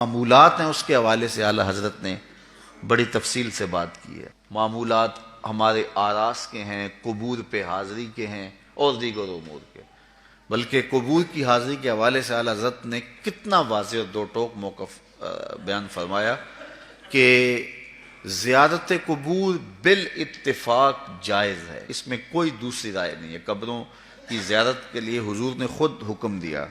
معمولات ہیں اس کے حوالے سے اعلیٰ حضرت نے بڑی تفصیل سے بات کی ہے۔ معمولات ہمارے آراس کے ہیں، قبور پہ حاضری کے ہیں اور دیگر امور کے، بلکہ قبور کی حاضری کے حوالے سے اعلیٰ حضرت نے کتنا واضح اور دو ٹوک موقف بیان فرمایا کہ زیارت قبور بالاتفاق جائز ہے، اس میں کوئی دوسری رائے نہیں ہے۔ قبروں کی زیارت کے لیے حضور نے خود حکم دیا،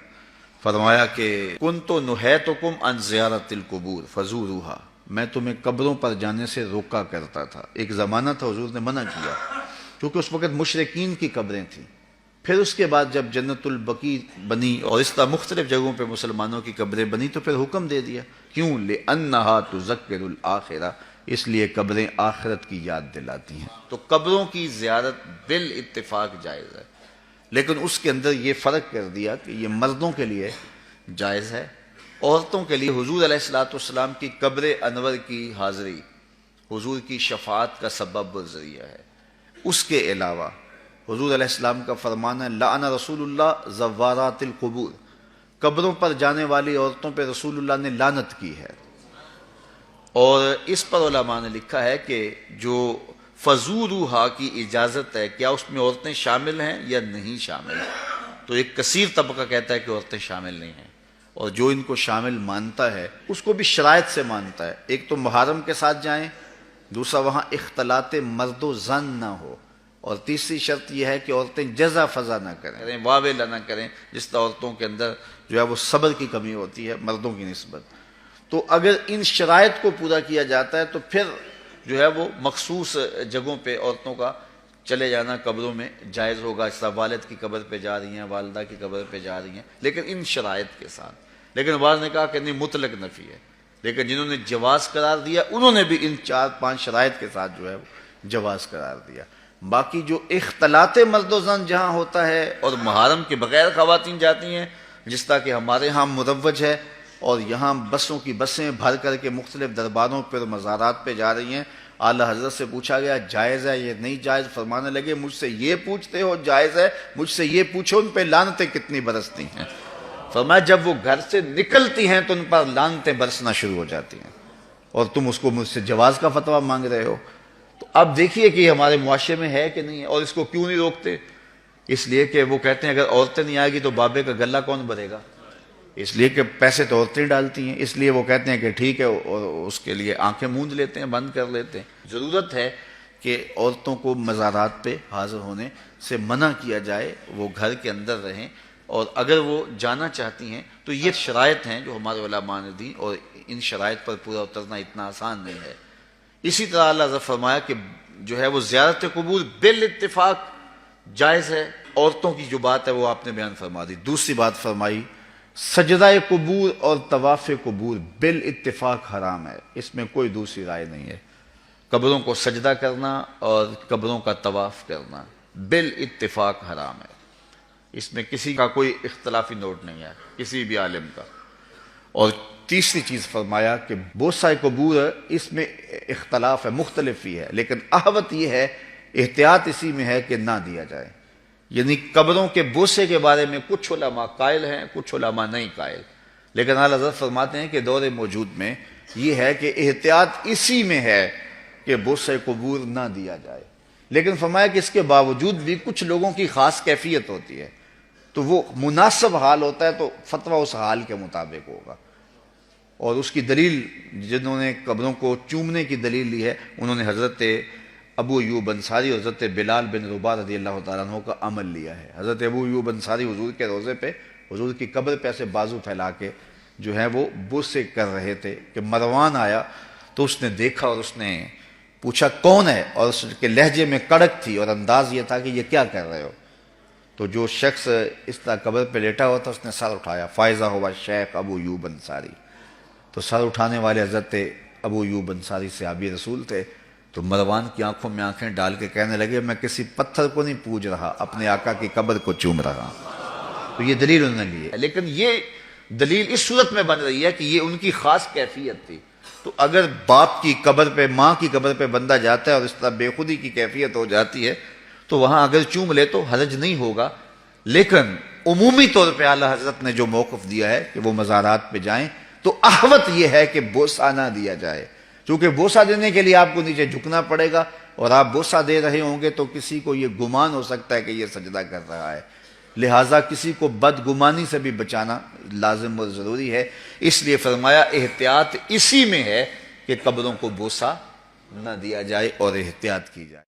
فرمایا کہ کنت نہیتکم عن زیارت القبور فزوروها، میں تمہیں قبروں پر جانے سے روکا کرتا تھا۔ ایک زمانہ تھا حضور نے منع کیا کیونکہ اس وقت مشرکین کی قبریں تھیں، پھر اس کے بعد جب جنت البقیع بنی اور اس طرح مختلف جگہوں پہ مسلمانوں کی قبریں بنی تو پھر حکم دے دیا، کیوں؟ لِأَنَّهَا تُذَكِّرُ الْآخِرَةَ، اس لیے قبریں آخرت کی یاد دلاتی ہیں۔ تو قبروں کی زیارت بالاتفاق جائز ہے، لیکن اس کے اندر یہ فرق کر دیا کہ یہ مردوں کے لیے جائز ہے، عورتوں کے لیے حضور علیہ السلام کی قبر انور کی حاضری حضور کی شفاعت کا سبب و ذریعہ ہے۔ اس کے علاوہ حضور علیہ السلام کا فرمان ہے لعن رسول اللہ زوارات القبور، قبروں پر جانے والی عورتوں پہ رسول اللہ نے لعنت کی ہے، اور اس پر علماء نے لکھا ہے کہ جو فزوروہا کی اجازت ہے، کیا اس میں عورتیں شامل ہیں یا نہیں شامل؟ تو ایک کثیر طبقہ کہتا ہے کہ عورتیں شامل نہیں ہیں، اور جو ان کو شامل مانتا ہے اس کو بھی شرائط سے مانتا ہے۔ ایک تو محرم کے ساتھ جائیں، دوسرا وہاں اختلاط مرد و زن نہ ہو، اور تیسری شرط یہ ہے کہ عورتیں جزا فضا نہ کریں، واویلا نہ کریں، جس طرح عورتوں کے اندر جو ہے وہ صبر کی کمی ہوتی ہے مردوں کی نسبت۔ تو اگر ان شرائط کو پورا کیا جاتا ہے تو پھر جو ہے وہ مخصوص جگہوں پہ عورتوں کا چلے جانا قبروں میں جائز ہوگا، اس طرح والد کی قبر پہ جا رہی ہیں، والدہ کی قبر پہ جا رہی ہیں، لیکن ان شرائط کے ساتھ۔ لیکن بعض نے کہا کہ نہیں، مطلق نفی ہے، لیکن جنہوں نے جواز قرار دیا انہوں نے بھی ان 4-5 شرائط کے ساتھ جو ہے وہ جواز قرار دیا۔ باقی جو اختلاط مرد و زن جہاں ہوتا ہے اور محرم کے بغیر خواتین جاتی ہیں، جس طرح کہ ہمارے ہاں مروج ہے، اور یہاں بسوں کی بسیں بھر کر کے مختلف درباروں پر مزارات پہ جا رہی ہیں، اعلیٰ حضرت سے پوچھا گیا جائز ہے یہ نہیں جائز، فرمانے لگے مجھ سے یہ پوچھتے ہو جائز ہے، مجھ سے یہ پوچھو ان پہ لعنتیں کتنی برستی ہیں۔ فرمایا جب وہ گھر سے نکلتی ہیں تو ان پر لعنتیں برسنا شروع ہو جاتی ہیں، اور تم اس کو مجھ سے جواز کا فتویٰ مانگ رہے ہو۔ تو اب دیکھیے کہ یہ ہمارے معاشرے میں ہے کہ نہیں ہے، اور اس کو کیوں نہیں روکتے؟ اس لیے کہ وہ کہتے ہیں اگر عورتیں نہیں آئے گی تو بابے کا گلہ کون بھرے گا، اس لیے کہ پیسے تو عورتیں ڈالتی ہیں، اس لیے وہ کہتے ہیں کہ ٹھیک ہے، اور اس کے لیے آنکھیں موند لیتے ہیں، بند کر لیتے ہیں۔ ضرورت ہے کہ عورتوں کو مزارات پہ حاضر ہونے سے منع کیا جائے، وہ گھر کے اندر رہیں، اور اگر وہ جانا چاہتی ہیں تو یہ شرائط ہیں جو ہمارے علماء نے دی، اور ان شرائط پر پورا اترنا اتنا آسان نہیں ہے۔ اسی طرح اللہ نے فرمایا کہ جو ہے وہ زیارت قبور بالاتفاق جائز ہے۔ عورتوں کی جو بات ہے وہ آپ نے بیان فرما دی۔ دوسری بات فرمائی سجدہ قبور اور طواف قبور بالاتفاق حرام ہے، اس میں کوئی دوسری رائے نہیں ہے۔ قبروں کو سجدہ کرنا اور قبروں کا طواف کرنا بالاتفاق حرام ہے، اس میں کسی کا کوئی اختلافی نوٹ نہیں ہے، کسی بھی عالم کا۔ اور تیسری چیز فرمایا کہ بوسہ قبور اس میں اختلاف ہے، مختلف ہی ہے، لیکن احوط یہ ہے، احتیاط اسی میں ہے کہ نہ دیا جائے۔ یعنی قبروں کے بوسے کے بارے میں کچھ علماء قائل ہیں، کچھ علماء نہیں قائل، لیکن اعلیٰ حضرت فرماتے ہیں کہ دور موجود میں یہ ہے کہ احتیاط اسی میں ہے کہ بوسے قبور نہ دیا جائے، لیکن فرمایا کہ اس کے باوجود بھی کچھ لوگوں کی خاص کیفیت ہوتی ہے، تو وہ مناسب حال ہوتا ہے تو فتویٰ اس حال کے مطابق ہوگا۔ اور اس کی دلیل جنہوں نے قبروں کو چومنے کی دلیل لی ہے انہوں نے حضرت ابو ایوب انصاری اور حضرت بلال بن رباح رضی اللہ تعالیٰ عنہ کا عمل لیا ہے۔ حضرت ابو ایوب انصاری حضور کے روضے پہ، حضور کی قبر پہ ایسے بازو پھیلا کے جو ہے وہ بوسے کر رہے تھے کہ مروان آیا تو اس نے دیکھا اور اس نے پوچھا کون ہے، اور اس کے لہجے میں کڑک تھی اور انداز یہ تھا کہ یہ کیا کر رہے ہو؟ تو جو شخص اس طرح قبر پہ لیٹا ہوا تھا اس نے سر اٹھایا، فائزہ ہوا شیخ ابو ایوب انصاری۔ تو سر اٹھانے والے حضرت ابو ایوب انصاری صحابی رسول تھے، تو مروان کی آنکھوں میں آنکھیں ڈال کے کہنے لگے میں کسی پتھر کو نہیں پوج رہا، اپنے آقا کی قبر کو چوم رہا۔ تو یہ دلیل انہوں نے لی ہے، لیکن یہ دلیل اس صورت میں بن رہی ہے کہ یہ ان کی خاص کیفیت تھی۔ تو اگر باپ کی قبر پہ، ماں کی قبر پہ بندہ جاتا ہے اور اس طرح بے خودی کی کیفیت ہو جاتی ہے تو وہاں اگر چوم لے تو حرج نہیں ہوگا، لیکن عمومی طور پہ اعلیٰ حضرت نے جو موقف دیا ہے کہ وہ مزارات پہ جائیں تو احوط یہ ہے کہ بوسہ نہ دیا جائے، چونکہ بوسہ دینے کے لیے آپ کو نیچے جھکنا پڑے گا، اور آپ بوسہ دے رہے ہوں گے تو کسی کو یہ گمان ہو سکتا ہے کہ یہ سجدہ کر رہا ہے، لہٰذا کسی کو بدگمانی سے بھی بچانا لازم اور ضروری ہے۔ اس لیے فرمایا احتیاط اسی میں ہے کہ قبروں کو بوسہ نہ دیا جائے اور احتیاط کی جائے۔